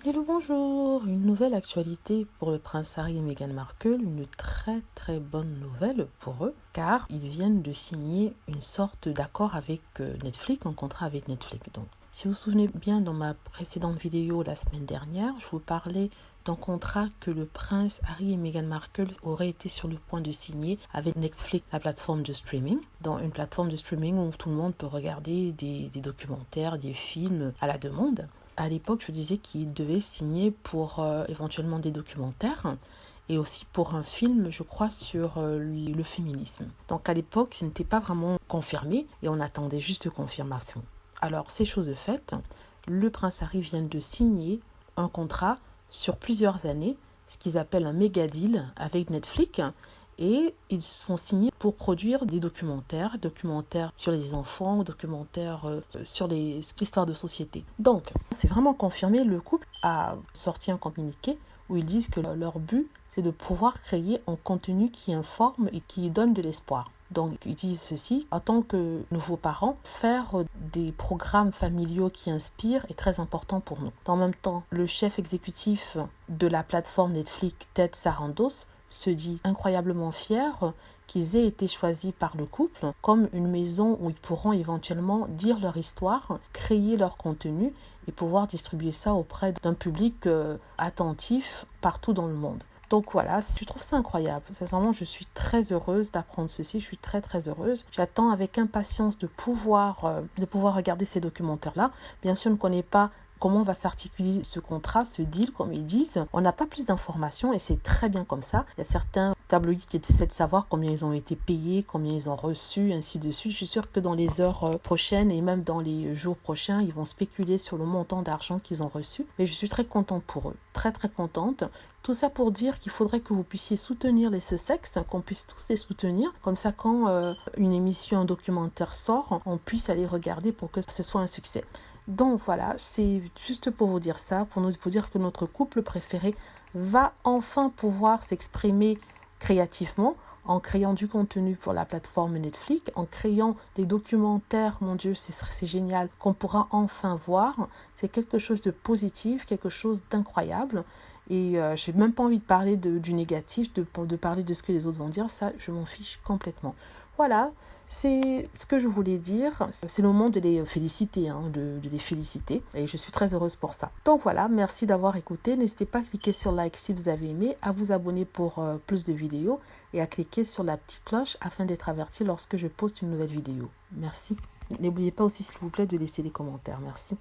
Hello, bonjour. Une nouvelle actualité pour le prince Harry et Meghan Markle, une très bonne nouvelle pour eux, car ils viennent de signer une sorte d'accord avec Netflix, un contrat avec Netflix. Donc, si vous vous souvenez bien, dans ma précédente vidéo la semaine dernière, je vous parlais d'un contrat que le prince Harry et Meghan Markle auraient été sur le point de signer avec Netflix, la plateforme de streaming. Dans une plateforme de streaming où tout le monde peut regarder des documentaires, des films à la demande. À l'époque, je disais qu'il devait signer pour éventuellement des documentaires et aussi pour un film, je crois, sur le féminisme. Donc à l'époque, ce n'était pas vraiment confirmé et on attendait juste confirmation. Alors, ces choses faites, le prince Harry vient de signer un contrat sur plusieurs années, ce qu'ils appellent un méga deal avec Netflix. Et ils sont signés pour produire des documentaires sur les enfants, documentaires sur l'histoire de société. Donc, c'est vraiment confirmé, le couple a sorti un communiqué où ils disent que leur but, c'est de pouvoir créer un contenu qui informe et qui donne de l'espoir. Donc, ils disent ceci, en tant que nouveaux parents, faire des programmes familiaux qui inspirent est très important pour nous. En même temps, le chef exécutif de la plateforme Netflix, Ted Sarandos, se dit incroyablement fier qu'ils aient été choisis par le couple comme une maison où ils pourront éventuellement dire leur histoire, créer leur contenu et pouvoir distribuer ça auprès d'un public attentif partout dans le monde. Donc voilà, je trouve ça incroyable. Sincèrement, je suis très heureuse d'apprendre ceci. Je suis très heureuse. J'attends avec impatience de pouvoir regarder ces documentaires-là. Bien sûr, on ne connaît pas comment va s'articuler ce contrat, ce deal, comme ils disent. On n'a pas plus d'informations et c'est très bien comme ça. Il y a certains tabloïds qui essaient de savoir combien ils ont été payés, combien ils ont reçu, ainsi de suite. Je suis sûre que dans les heures prochaines et même dans les jours prochains, ils vont spéculer sur le montant d'argent qu'ils ont reçu. Mais je suis très contente pour eux. Très contente. Tout ça pour dire qu'il faudrait que vous puissiez soutenir les Sussex, qu'on puisse tous les soutenir. Comme ça, quand une émission, un documentaire sort, on puisse aller regarder pour que ce soit un succès. Donc voilà, c'est juste pour vous dire ça, pour vous dire que notre couple préféré va enfin pouvoir s'exprimer créativement en créant du contenu pour la plateforme Netflix, en créant des documentaires, mon Dieu, c'est génial, qu'on pourra enfin voir. C'est quelque chose de positif, quelque chose d'incroyable. Et je n'ai même pas envie de parler du négatif, de parler de ce que les autres vont dire. Ça, je m'en fiche complètement. Voilà, c'est ce que je voulais dire. C'est le moment de les féliciter, de les féliciter. Et je suis très heureuse pour ça. Donc voilà, merci d'avoir écouté. N'hésitez pas à cliquer sur like si vous avez aimé, à vous abonner pour plus de vidéos et à cliquer sur la petite cloche afin d'être averti lorsque je poste une nouvelle vidéo. Merci. N'oubliez pas aussi, s'il vous plaît, de laisser des commentaires. Merci.